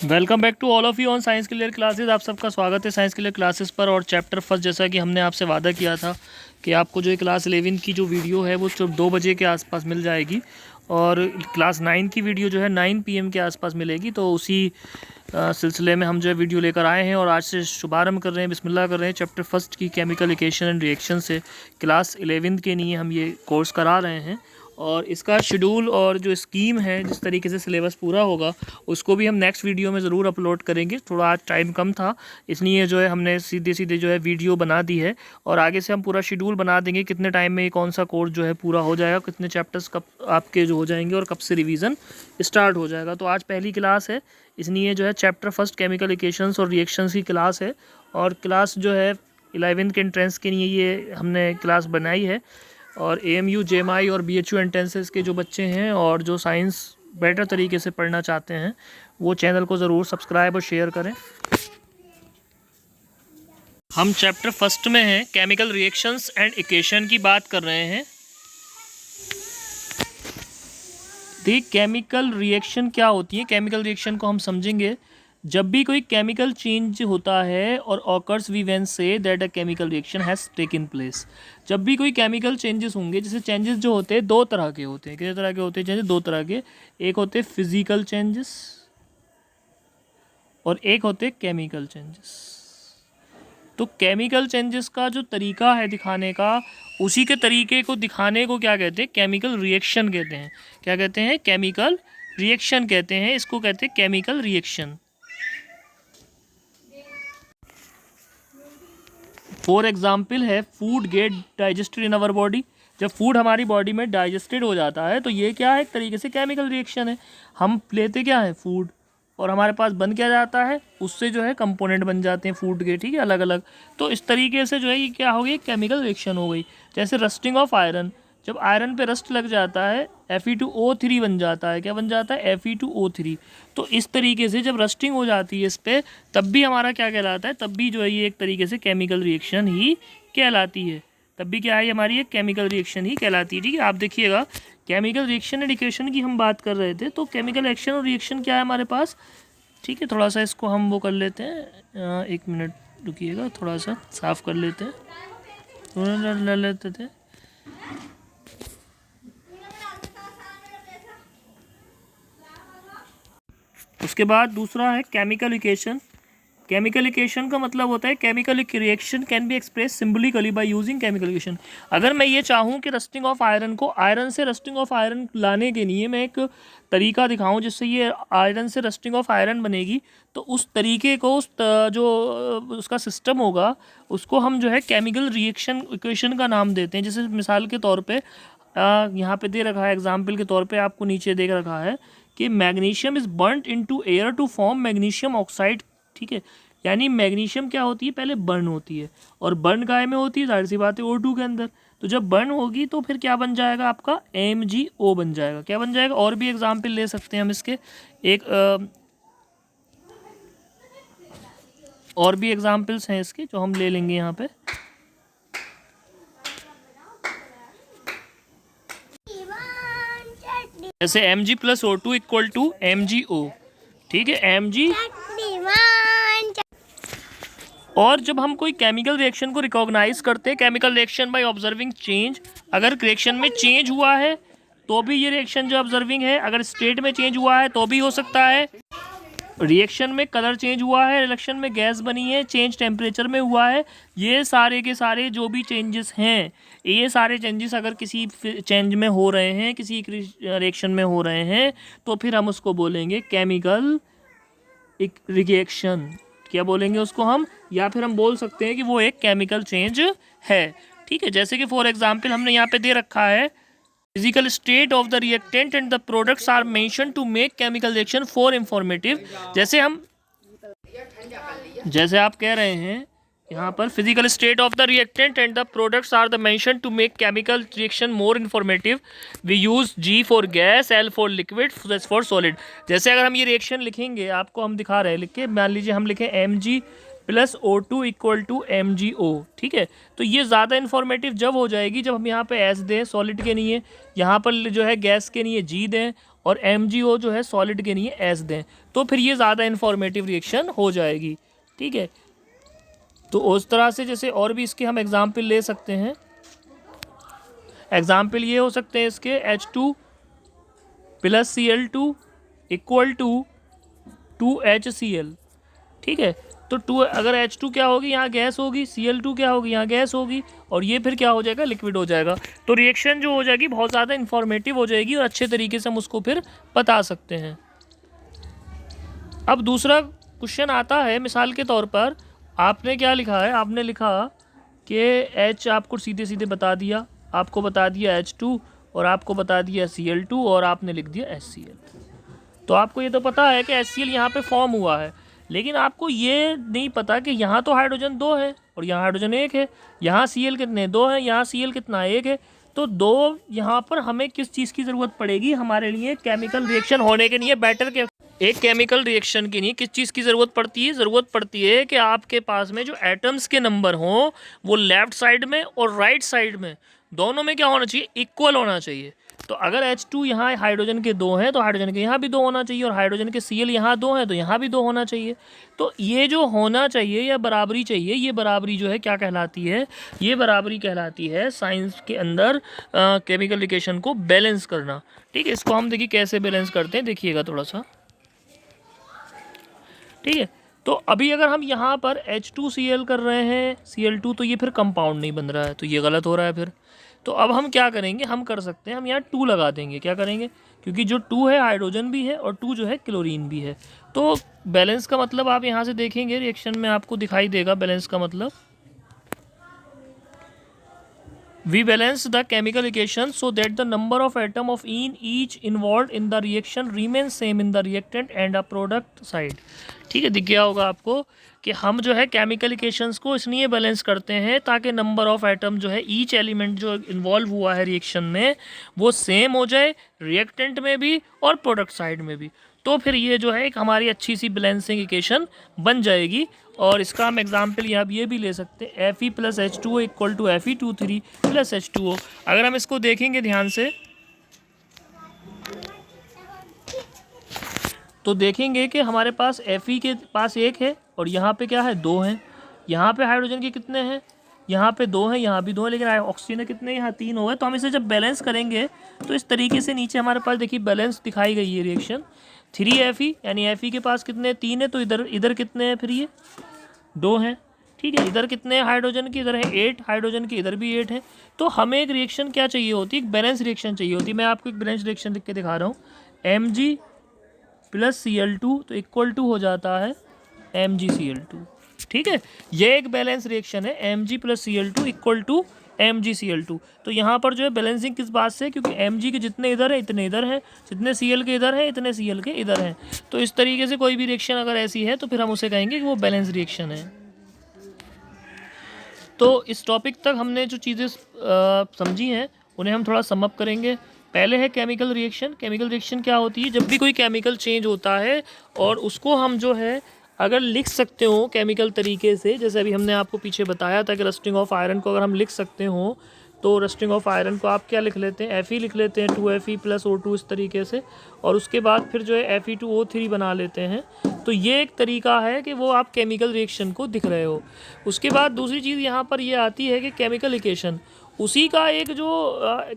Welcome back to all of you on Science Clear classes. आप सबका स्वागत है साइंस क्लियर क्लासेस पर। और चैप्टर फर्स्ट, जैसा कि हमने आपसे वादा किया था कि आपको जो है क्लास 11 की जो वीडियो है वो 2 बजे के आसपास मिल जाएगी, और क्लास 9 की वीडियो जो है 9 PM के आसपास मिलेगी। तो उसी सिलसिले में हम जो है वीडियो लेकर आए हैं और आज से शुभारंभ कर रहे हैं, बिस्मिल्लाह कर रहे हैं चैप्टर फर्स्ट की केमिकल इक्वेशन एंड रिएक्शन से। क्लास 11 के लिए हम ये कोर्स करा रहे हैं और इसका शेड्यूल और जो स्कीम है, जिस तरीके से सिलेबस पूरा होगा, उसको भी हम नेक्स्ट वीडियो में ज़रूर अपलोड करेंगे। थोड़ा आज टाइम कम था, इसलिए जो है हमने सीधे सीधे जो है वीडियो बना दी है, और आगे से हम पूरा शेड्यूल बना देंगे कितने टाइम में कौन सा कोर्स जो है पूरा हो जाएगा, कितने चैप्टर्स कब आपके जो हो जाएंगे और कब से रिवीजन स्टार्ट हो जाएगा। तो आज पहली क्लास है, इसलिए जो है चैप्टर फर्स्ट केमिकल इक्वेशंस और रिएक्शंस की क्लास है। और क्लास जो है 11 के एंट्रेंस के लिए ये हमने क्लास बनाई है। और AMU JMI और BHU एंट्रेंसेस के जो बच्चे हैं और जो साइंस बेटर तरीके से पढ़ना चाहते हैं, वो चैनल को ज़रूर सब्सक्राइब और शेयर करें। हम चैप्टर फर्स्ट में हैं, केमिकल रिएक्शंस एंड इक्वेशन की बात कर रहे हैं। देखिए, केमिकल रिएक्शन क्या होती है। केमिकल रिएक्शन को हम समझेंगे जब भी कोई केमिकल चेंज होता है और occurs we can say that a chemical reaction has taken place. जब भी कोई केमिकल चेंजेस होंगे, जैसे चेंजेस जो होते हैं दो तरह के होते हैं। कितने तरह के होते हैं चेंजेस? दो तरह के। एक होते हैं फिजिकल चेंजेस और एक होते हैं केमिकल चेंजेस। तो केमिकल चेंजेस का जो तरीका है दिखाने का, उसी के तरीके को दिखाने को क्या कहते हैं? केमिकल रिएक्शन कहते हैं। क्या कहते हैं? केमिकल रिएक्शन कहते हैं। इसको कहते हैं केमिकल रिएक्शन। फॉर एग्जाम्पल है food get digested in our body. जब फूड हमारी बॉडी में डाइजेस्टेड हो जाता है तो ये क्या है? एक तरीके से केमिकल रिएक्शन है। हम लेते क्या है? फूड, और हमारे पास बन क्या जाता है? उससे जो है कंपोनेंट बन जाते हैं फूड के, ठीक है, अलग अलग। तो इस तरीके से जो है ये क्या हो गई? केमिकल रिएक्शन हो गई। जैसे रस्टिंग ऑफ आयरन, जब आयरन पे रस्ट लग जाता है Fe2O3 बन जाता है। क्या बन जाता है? Fe2O3। तो इस तरीके से जब रस्टिंग हो जाती है इस पर, तब भी हमारा क्या कहलाता है? तब भी जो है ये एक तरीके से केमिकल रिएक्शन ही कहलाती है। तब भी क्या है? हमारी एक केमिकल रिएक्शन ही कहलाती है, ठीक है। आप देखिएगा, केमिकल रिएक्शन एंड इक्वेशन की हम बात कर रहे थे, तो केमिकल एक्शन और रिएक्शन क्या है हमारे पास, ठीक है। थोड़ा सा इसको हम वो कर लेते हैं, 1 मिनट रुकिएगा, थोड़ा सा साफ़ कर लेते हैं, थोड़ा ले लेते थे। उसके बाद दूसरा है केमिकल इक्वेशन। केमिकल इक्वेशन का मतलब होता है chemical reaction can be express सिंबलिकली by using chemical equation. अगर मैं ये चाहूँ कि रस्टिंग ऑफ आयरन को, आयरन से रस्टिंग ऑफ आयरन लाने के लिए मैं एक तरीका दिखाऊं जिससे ये आयरन से रस्टिंग ऑफ आयरन बनेगी, तो उस तरीके को, जो उसका सिस्टम होगा, उसको हम जो है केमिकल रिएक्शन इक्वेशन का नाम देते हैं। जैसे मिसाल के तौर पर यहाँ पे दे रखा है, एग्जाम्पल के तौर पे आपको नीचे देख रखा है कि magnesium is burned into air to form magnesium oxide, ठीक है। यानी मैग्नीशियम क्या होती है? पहले बर्न होती है, और बर्न काय में होती है? जाहिर सी बात है O2 के अंदर। तो जब बर्न होगी तो फिर क्या बन जाएगा? आपका MgO बन जाएगा। क्या बन जाएगा? और भी एग्जाम्पल ले सकते हैं हम इसके, और भी एग्जाम्पल्स हैं इसके जो हम ले लेंगे यहाँ पे। जैसे Mg + O2 = MgO, ठीक है, Mg। और जब हम कोई केमिकल रिएक्शन को रिकॉग्नाइज करते हैं, chemical reaction by observing change, अगर रिएक्शन में चेंज हुआ है तो भी ये रिएक्शन जो ऑब्जर्विंग है, अगर स्टेट में चेंज हुआ है तो भी हो सकता है। रिएक्शन में कलर चेंज हुआ है, रिएक्शन में गैस बनी है, चेंज टेम्परेचर में हुआ है, ये सारे के सारे जो भी चेंजेस हैं, ये सारे चेंजेस अगर किसी चेंज में हो रहे हैं, किसी रिएक्शन में हो रहे हैं, तो फिर हम उसको बोलेंगे केमिकल रिएक्शन। क्या बोलेंगे उसको हम? या फिर हम बोल सकते हैं कि वो एक केमिकल चेंज है, ठीक है। जैसे कि फॉर एग्जांपल हमने यहाँ पे दे रखा है, physical state of the reactant and the products are mention to make chemical reaction for informative. जैसे आप कह रहे हैं यहाँ पर, physical state of the reactant and the products are the mention to make chemical reaction more informative. We use G for gas, L for liquid, S for solid. जैसे अगर हम ये रिएक्शन लिखेंगे, आपको हम दिखा रहे हैं लिख के, मान लीजिए हम लिखें Mg plus O2 equal to MgO। ठीक है, तो ये ज़्यादा इन्फॉर्मेटिव जब हो जाएगी जब हम यहाँ पे S दें सॉलिड के लिए, यहाँ पर जो है गैस के लिए G दें, और MgO जो है सॉलिड के लिए S दें, तो फिर ये ज़्यादा इन्फॉर्मेटिव रिएक्शन हो जाएगी। ठीक है, तो उस तरह से जैसे और भी इसके हम एग्जाम्पल ले सकते हैं। एग्जाम्पल ये हो सकते हैं इसके H2 plus Cl2 equal to 2HCl। ठीक है, तो 2 अगर H2 क्या होगी, यहाँ गैस होगी, Cl2 क्या होगी, यहाँ गैस होगी, और ये फिर क्या हो जाएगा, लिक्विड हो जाएगा। तो रिएक्शन जो हो जाएगी बहुत ज़्यादा इन्फॉर्मेटिव हो जाएगी और अच्छे तरीके से हम उसको फिर बता सकते हैं। अब दूसरा क्वेश्चन आता है, मिसाल के तौर पर आपने क्या लिखा है, आपने लिखा कि H आपको सीधे सीधे बता दिया, आपको बता दिया H2 और आपको बता दिया Cl2 और आपने लिख दिया HCl। तो आपको ये तो पता है कि HCl यहाँ पे फॉर्म हुआ है, लेकिन आपको ये नहीं पता कि यहाँ तो हाइड्रोजन 2 है और यहाँ हाइड्रोजन 1 है, यहाँ Cl कितने 2 हैं, यहाँ Cl कितना 1 है। तो 2 यहाँ पर हमें किस चीज़ की ज़रूरत पड़ेगी हमारे लिए केमिकल रिएक्शन होने के लिए, बैटर के एक केमिकल रिएक्शन के लिए किस चीज़ की ज़रूरत पड़ती है, ज़रूरत पड़ती है कि आपके पास में जो एटम्स के नंबर हों वो लेफ़्ट साइड में और राइट साइड में दोनों में क्या होना चाहिए, इक्वल होना चाहिए। तो अगर H2 यहाँ हाइड्रोजन के 2 हैं तो हाइड्रोजन के यहाँ भी 2 होना चाहिए, और हाइड्रोजन के Cl यहाँ 2 हैं तो यहाँ भी 2 होना चाहिए। तो ये जो होना चाहिए या बराबरी चाहिए, ये बराबरी जो है क्या कहलाती है, ये बराबरी कहलाती है साइंस के अंदर केमिकल रिएक्शन को बैलेंस करना। ठीक है, इसको हम देखिए कैसे बैलेंस करते हैं, देखिएगा थोड़ा सा। ठीक है, तो अभी अगर हम यहाँ पर H2Cl कर रहे हैं Cl2, तो ये फिर कंपाउंड नहीं बन रहा है, तो ये गलत हो रहा है फिर। तो अब हम क्या करेंगे, हम कर सकते हैं, हम यहाँ 2 लगा देंगे। क्या करेंगे, क्योंकि जो 2 है हाइड्रोजन भी है और 2 जो है क्लोरीन भी है। तो बैलेंस का मतलब आप यहाँ से देखेंगे रिएक्शन में आपको दिखाई देगा, बैलेंस का मतलब we balance the chemical equation so that the number of atom of in each involved in the reaction remains same in the reactant and a product side। ठीक है, दिख गया होगा आपको कि हम जो है केमिकल इक्वेशंस को इसलिए बैलेंस करते हैं ताकि नंबर ऑफ एटम जो है ईच एलिमेंट जो इन्वॉल्व हुआ है रिएक्शन में वो सेम हो जाए रिएक्टेंट में भी और प्रोडक्ट साइड में भी। तो फिर ये जो है एक हमारी अच्छी सी बैलेंसिंग इक्वेशन बन जाएगी। और इसका हम एग्जाम्पल यहाँ ये भी ले सकते हैं, Fe plus H2O equal to Fe2 plus H2O। अगर हम इसको देखेंगे ध्यान से तो देखेंगे कि हमारे पास Fe के पास 1 है और यहाँ पे क्या है 2 हैं। यहाँ पे हाइड्रोजन के कितने हैं, यहाँ पे 2 हैं, यहाँ भी 2 हैं, लेकिन ऑक्सीजन के कितने, यहाँ 3 हो गए। तो हम इसे जब बैलेंस करेंगे तो इस तरीके से नीचे हमारे पास देखिए बैलेंस दिखाई गई है रिएक्शन 3Fe, यानी Fe के पास कितने 3 है, तो इधर कितने हैं, फिर ये 2 हैं। ठीक है, इधर कितने हैं हाइड्रोजन के, इधर है 8, हाइड्रोजन के इधर भी 8 है। तो हमें एक रिएक्शन क्या चाहिए होती है, एक बैलेंस रिएक्शन चाहिए होती है। मैं आपको एक बैलेंस रिएक्शन लिख के दिखा रहा हूँ, Mg प्लस Cl2 तो इक्वल टू हो जाता है MgCl2। ठीक है, ये एक बैलेंस रिएक्शन है, Mg plus Cl2 equal to MgCl2। तो यहाँ पर जो है बैलेंसिंग किस बात से, क्योंकि Mg के जितने इधर है इतने इधर हैं, जितने Cl के इधर है इतने Cl के इधर हैं। तो इस तरीके से कोई भी रिएक्शन अगर ऐसी है तो फिर हम उसे कहेंगे कि वो बैलेंस रिएक्शन है। तो इस टॉपिक तक हमने जो चीज़ें समझी हैं उन्हें हम थोड़ा सम अप करेंगे। पहले है केमिकल रिएक्शन। केमिकल रिएक्शन क्या होती है, जब भी कोई केमिकल चेंज होता है और उसको हम जो है अगर लिख सकते हो केमिकल तरीके से, जैसे अभी हमने आपको पीछे बताया था कि रस्टिंग ऑफ आयरन को अगर हम लिख सकते हो तो रस्टिंग ऑफ आयरन को आप क्या लिख लेते हैं, Fe लिख लेते हैं 2Fe प्लस O2 इस तरीके से, और उसके बाद फिर जो है Fe2O3 बना लेते हैं। तो ये एक तरीका है कि वो आप केमिकल रिएक्शन को दिख रहे हो। उसके बाद दूसरी चीज़ यहाँ पर ये आती है कि केमिकल इक्वेशन, उसी का एक जो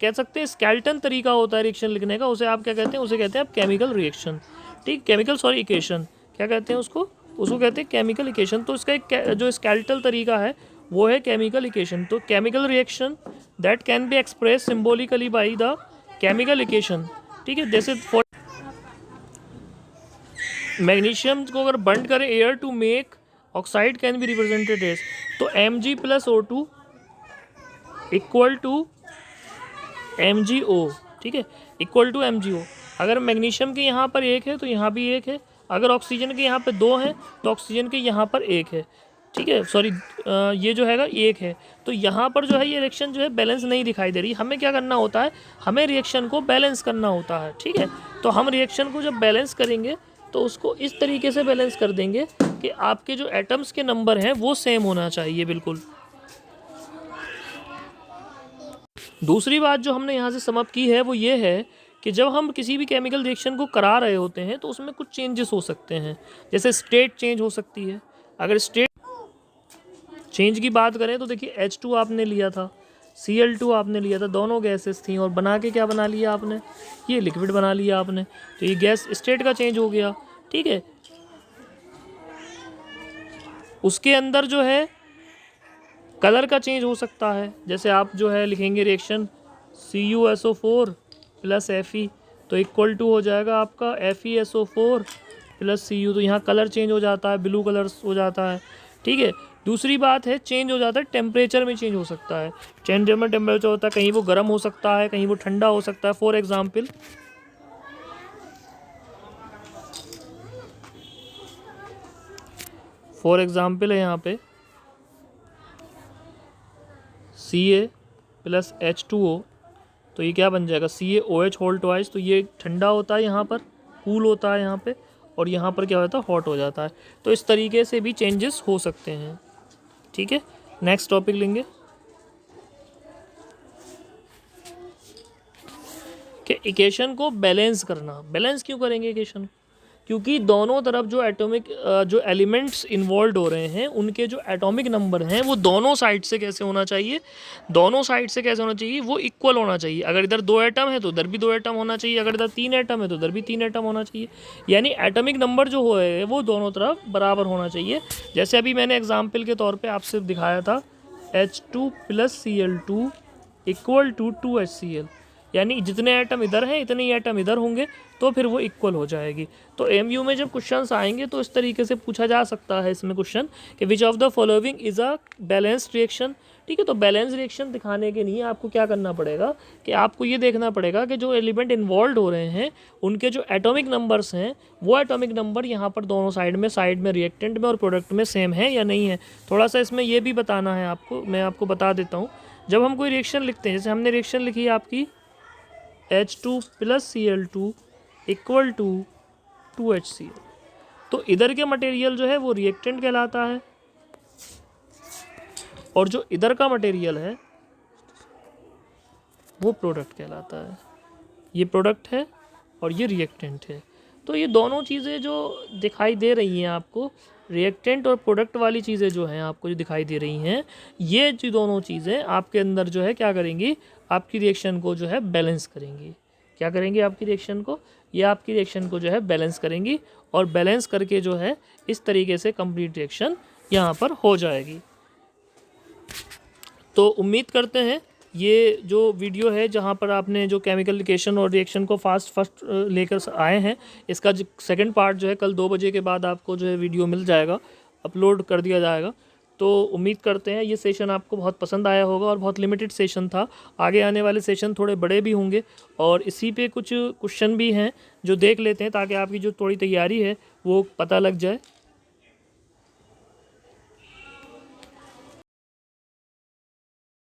कह सकते हैं स्केलेटन तरीका होता है रिएक्शन लिखने का, उसे आप क्या कहते हैं, उसे कहते हैं आप केमिकल रिएक्शन। ठीक, इक्वेशन क्या कहते हैं उसको कहते हैं केमिकल इक्वेशन। तो इसका एक जो स्केलेटल तरीका है वो है केमिकल इक्वेशन। तो chemical reaction that can be express symbolically by the chemical equation. ठीक है, जैसे फॉर मैग्नीशियम को अगर बर्न करें air to make oxide can be represented as, तो Mg plus O2 equal to MgO। ठीक है, इक्वल टू MgO। अगर मैग्नीशियम के यहाँ पर 1 है तो यहाँ भी 1 है, अगर ऑक्सीजन के यहाँ पे 2 हैं तो ऑक्सीजन के यहाँ पर 1 है। ठीक है, सॉरी ये जो हैगा 1 है। तो यहाँ पर जो है ये रिएक्शन जो है बैलेंस नहीं दिखाई दे रही। हमें क्या करना होता है, हमें रिएक्शन को बैलेंस करना होता है। ठीक है, तो हम रिएक्शन को जब बैलेंस करेंगे तो उसको इस तरीके से बैलेंस कर देंगे कि आपके जो एटम्स के नंबर हैं वो सेम होना चाहिए बिल्कुल। दूसरी बात जो हमने यहाँ से समअप की है वो ये है कि जब हम किसी भी केमिकल रिएक्शन को करा रहे होते हैं तो उसमें कुछ चेंजेस हो सकते हैं, जैसे स्टेट चेंज हो सकती है। अगर स्टेट चेंज की बात करें तो देखिए H2 आपने लिया था, Cl2 आपने लिया था, दोनों गैसेस थी और बना के क्या बना लिया आपने, ये लिक्विड बना लिया आपने। तो ये गैस स्टेट का चेंज हो गया, ठीक है। उसके अंदर जो है कलर का चेंज हो सकता है, जैसे आप जो है लिखेंगे रिएक्शन CuSO4 प्लस Fe तो इक्वल टू हो जाएगा आपका FeSO4 प्लस Cu, तो यहाँ कलर चेंज हो जाता है, ब्लू कलर हो जाता है, ठीक है। दूसरी बात है चेंज हो जाता है, टेम्परेचर में चेंज हो सकता है। चेंज में टेम्परेचर होता है, कहीं वो गर्म हो सकता है, कहीं वो ठंडा हो सकता है। फॉर एग्जाम्पल है यहाँ पे Ca प्लस H2O, तो ये क्या बन जाएगा CaOH होल ट्वाइस, तो ये ठंडा होता है यहाँ पर, कूल होता है यहाँ पे, और यहाँ पर क्या होता है हॉट हो जाता है। तो इस तरीके से भी चेंजेस हो सकते हैं, ठीक है। नेक्स्ट टॉपिक लेंगे कि इक्वेशन को बैलेंस करना। बैलेंस क्यों करेंगे इक्वेशन, क्योंकि दोनों तरफ जो एटॉमिक जो एलिमेंट्स इन्वॉल्व हो रहे हैं उनके जो एटॉमिक नंबर हैं वो दोनों साइड से कैसे होना चाहिए, दोनों साइड से कैसे होना चाहिए, वो इक्वल होना चाहिए। अगर इधर 2 एटम है तो उधर भी 2 एटम होना चाहिए, अगर इधर 3 एटम है तो उधर भी 3 एटम होना चाहिए। यानी एटॉमिक नंबर जो हो रहे हैं वो दोनों तरफ बराबर होना चाहिए। जैसे अभी मैंने एग्जाम्पल के तौर पर आपसे दिखाया था H2 plus Cl2 equal to 2HCl, यानी जितने एटम इधर हैं इतने ही एटम इधर होंगे तो फिर वो इक्वल हो जाएगी। तो एमयू में जब क्वेश्चंस आएंगे तो इस तरीके से पूछा जा सकता है इसमें क्वेश्चन कि which of the following is a balanced reaction, ठीक है। तो बैलेंस रिएक्शन दिखाने के लिए आपको क्या करना पड़ेगा कि आपको ये देखना पड़ेगा कि जो एलिमेंट इन्वॉल्व हो रहे हैं उनके जो एटॉमिक नंबर्स हैं वो एटॉमिक नंबर यहाँ पर दोनों साइड में रिएक्टेंट में और प्रोडक्ट में सेम है या नहीं है। थोड़ा सा इसमें ये भी बताना है आपको, मैं आपको बता देता हूँ। जब हम कोई रिएक्शन लिखते हैं, जैसे हमने रिएक्शन लिखी है आपकी H2 plus Cl2 equal to 2HCl, तो इधर के मटेरियल जो है वो रिएक्टेंट कहलाता है और जो इधर का मटेरियल है वो प्रोडक्ट कहलाता है। ये प्रोडक्ट है और ये रिएक्टेंट है। तो ये दोनों चीज़ें जो दिखाई दे रही हैं आपको, रिएक्टेंट और प्रोडक्ट वाली चीज़ें जो हैं आपको जो दिखाई दे रही हैं, ये जो दोनों चीज़ें आपके अंदर जो है क्या करेंगी, आपकी रिएक्शन को जो है बैलेंस करेंगी। क्या करेंगी आपकी रिएक्शन को, ये आपकी रिएक्शन को जो है बैलेंस करेंगी और बैलेंस करके जो है इस तरीके से कंप्लीट रिएक्शन यहाँ पर हो जाएगी। तो उम्मीद करते हैं ये जो वीडियो है जहाँ पर आपने जो केमिकल रिएक्शन और रिएक्शन को फर्स्ट लेकर आए हैं, इसका जो सेकंड पार्ट जो है कल 2 बजे के बाद आपको जो है वीडियो मिल जाएगा, अपलोड कर दिया जाएगा। तो उम्मीद करते हैं ये सेशन आपको बहुत पसंद आया होगा और बहुत लिमिटेड सेशन था। आगे आने वाले सेशन थोड़े बड़े भी होंगे और इसी पे कुछ क्वेश्चन भी हैं जो देख लेते हैं ताकि आपकी जो थोड़ी तैयारी है वो पता लग जाए।